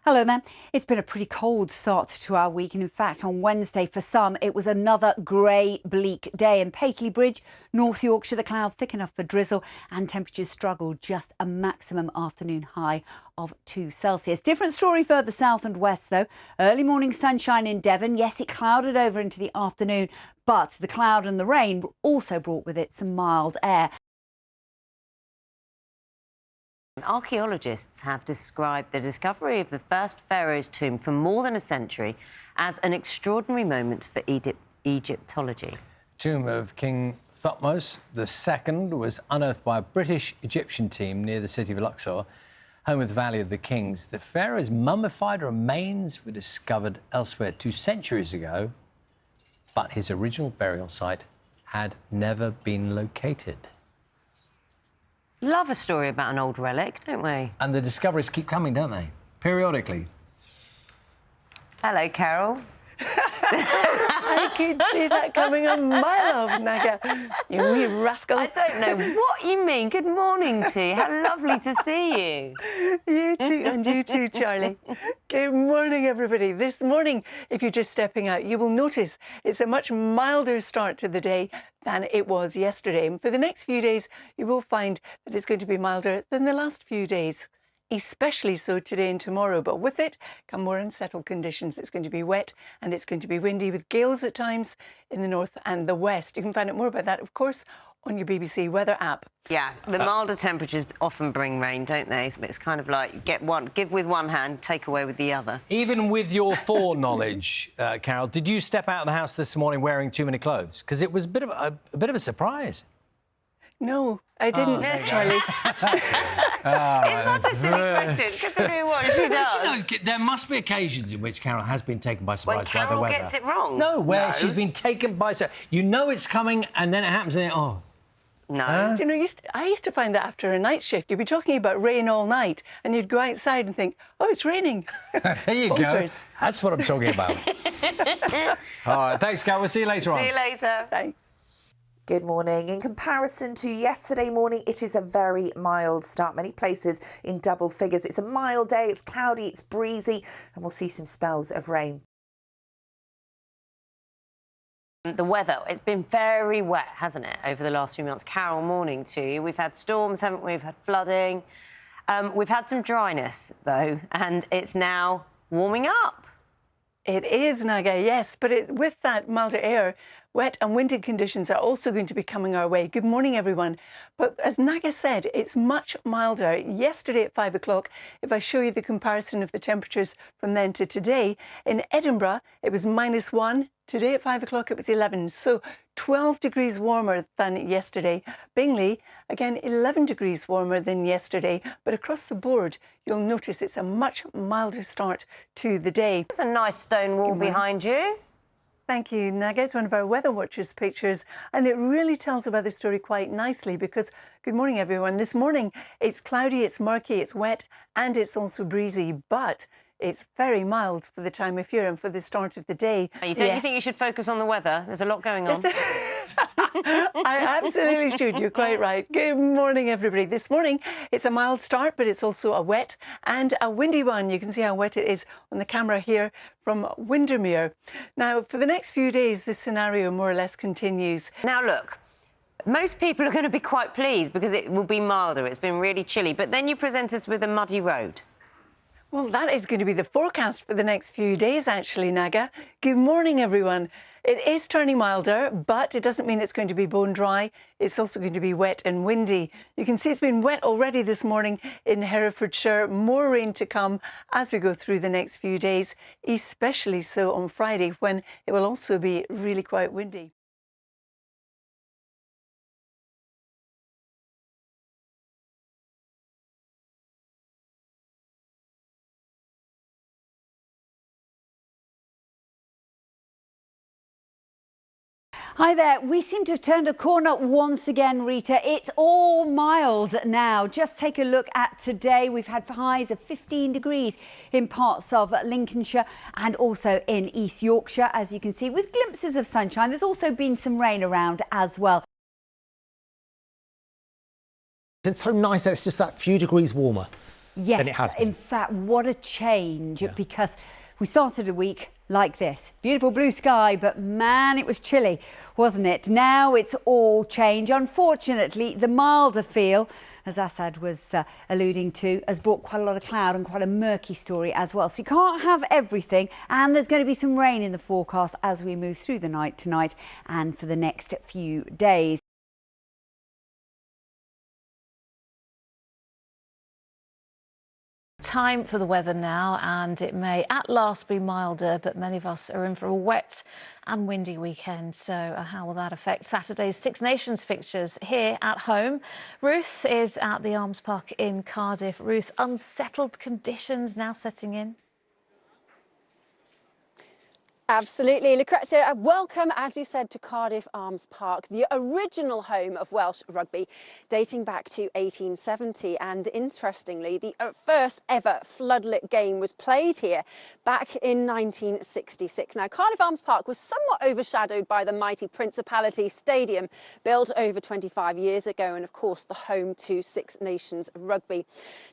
Hello there. It's been a pretty cold start to our week, and in fact on Wednesday for some it was another grey, bleak day. In Pateley Bridge, North Yorkshire, the cloud thick enough for drizzle and temperatures struggled, just a maximum afternoon high of 2 Celsius. Different story further south and west though. Early morning sunshine in Devon. Yes, it clouded over into the afternoon, but the cloud and the rain also brought with it some mild air. Archaeologists have described the discovery of the first pharaoh's tomb for more than a century as an extraordinary moment for Egyptology. Tomb of King Thutmose II was unearthed by a British-Egyptian team near the city of Luxor, home of the Valley of the Kings. The pharaoh's mummified remains were discovered elsewhere 2 centuries ago, but his original burial site had never been located. Love a story about an old relic, don't we? And the discoveries keep coming, don't they? Periodically. Hello, Carol. I could see that coming a mile off, Naga. You wee rascal. I don't know what you mean. Good morning to you. How lovely to see you. You too, and you too, Charlie. Good morning, everybody. This morning, if you're just stepping out, you will notice it's a much milder start to the day than it was yesterday. And for the next few days, you will find that it's going to be milder than the last few days. Especially so today and tomorrow, but with it come more unsettled conditions. It's going to be wet and it's going to be windy with gales at times in the north and the west. You can find out more about that, of course, on your BBC weather app. Yeah, the milder temperatures often bring rain, don't they? It's kind of like give with one hand, take away with the other. Even with your foreknowledge, Carol, did you step out of the house this morning wearing too many clothes? Because it was a bit of a surprise. No, I didn't, Charlie. It's not a silly question, considering what she does. Do you know, there must be occasions in which Carol has been taken by surprise by the Carol weather. gets it wrong. No, where she's been taken by surprise. You know it's coming, and then it happens, and oh. No. Do you know, I used to find that after a night shift, you'd be talking about rain all night, and you'd go outside and think, oh, it's raining. There you go. That's what I'm talking about. All right, thanks, Carol. We'll see you later on. See you later. Thanks. Good morning. In comparison to yesterday morning, it is a very mild start. Many places in double figures. It's a mild day, it's cloudy, it's breezy, and we'll see some spells of rain. The weather, it's been very wet, hasn't it, over the last few months? Carol, morning to you. We've had storms, haven't we? We've had flooding. We've had some dryness, though, and it's now warming up. It is, Naga, yes, but with that milder air, wet and windy conditions are also going to be coming our way. Good morning, everyone. But as Naga said, it's much milder. Yesterday at 5 o'clock, if I show you the comparison of the temperatures from then to today, in Edinburgh, it was -1. Today at 5 o'clock, it was 11. So 12 degrees warmer than yesterday. Bingley, again, 11 degrees warmer than yesterday. But across the board, you'll notice it's a much milder start to the day. There's a nice stone wall behind you. Thank you, Naga. It's one of our Weather Watchers pictures, and it really tells a weather story quite nicely because, good morning, everyone. This morning, it's cloudy, it's murky, it's wet, and it's also breezy, but it's very mild for the time of year and for the start of the day. Don't you think you should focus on the weather? There's a lot going on. I absolutely should. You're quite right. Good morning, everybody. This morning, it's a mild start, but it's also a wet and a windy one. You can see how wet it is on the camera here from Windermere. Now, for the next few days, this scenario more or less continues. Now, look, most people are going to be quite pleased because it will be milder. It's been really chilly. But then you present us with a muddy road. Well, that is going to be the forecast for the next few days, actually, Naga. Good morning, everyone. It is turning milder, but it doesn't mean it's going to be bone dry. It's also going to be wet and windy. You can see it's been wet already this morning in Herefordshire. More rain to come as we go through the next few days, especially so on Friday, when it will also be really quite windy. Hi there. We seem to have turned a corner once again, Rita. It's all mild now. Just take a look at today. We've had highs of 15 degrees in parts of Lincolnshire and also in East Yorkshire, as you can see, with glimpses of sunshine. There's also been some rain around as well. It's so nice that it's just that few degrees warmer. Yes, than it has been. in fact, what a change, because we started a week like this. Beautiful blue sky, but man, it was chilly, wasn't it? Now it's all change. Unfortunately, the milder feel, as Assad was alluding to, has brought quite a lot of cloud and quite a murky story as well. So you can't have everything, and there's going to be some rain in the forecast as we move through the night tonight and for the next few days. Time for the weather now, and it may at last be milder, but many of us are in for a wet and windy weekend. So how will that affect Saturday's Six Nations fixtures here at home? Ruth is at the Arms Park in Cardiff. Ruth, unsettled conditions now setting in? Absolutely. Lucretia, welcome, as you said, to Cardiff Arms Park, the original home of Welsh rugby, dating back to 1870. And interestingly, the first ever floodlit game was played here back in 1966. Now, Cardiff Arms Park was somewhat overshadowed by the mighty Principality Stadium, built over 25 years ago, and of course, the home to Six Nations rugby.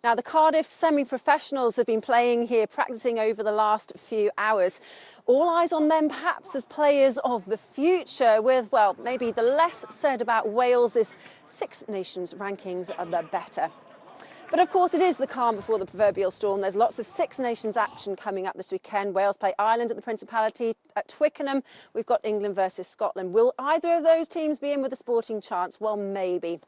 Now, the Cardiff semi-professionals have been playing here, practicing over the last few hours. All eyes on them perhaps as players of the future, with, well, maybe the less said about Wales's Six Nations rankings, the better. But of course, it is the calm before the proverbial storm. There's lots of Six Nations action coming up this weekend. Wales play Ireland at the Principality at Twickenham. We've got England versus Scotland. Will either of those teams be in with a sporting chance? Well, maybe.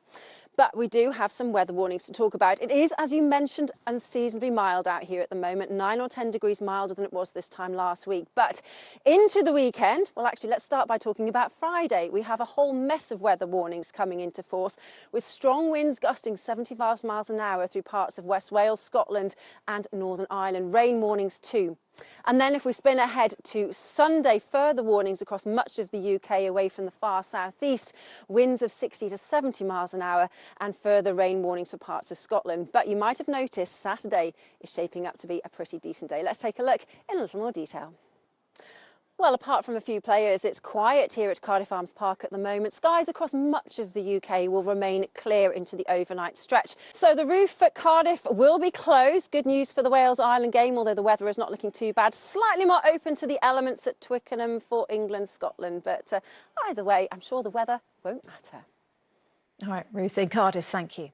But we do have some weather warnings to talk about. It is, as you mentioned, unseasonably mild out here at the moment, 9 or 10 degrees milder than it was this time last week. But into the weekend, well, actually, let's start by talking about Friday. We have a whole mess of weather warnings coming into force, with strong winds gusting 75 miles an hour through parts of West Wales, Scotland and Northern Ireland. Rain warnings too. And then if we spin ahead to Sunday, further warnings across much of the UK away from the far southeast, winds of 60 to 70 miles an hour and further rain warnings for parts of Scotland. But you might have noticed Saturday is shaping up to be a pretty decent day. Let's take a look in a little more detail. Well, apart from a few players, it's quiet here at Cardiff Arms Park at the moment. Skies across much of the UK will remain clear into the overnight stretch. So the roof at Cardiff will be closed. Good news for the Wales-Ireland game, although the weather is not looking too bad. Slightly more open to the elements at Twickenham for England-Scotland. But either way, I'm sure the weather won't matter. All right, Ruth in Cardiff, thank you.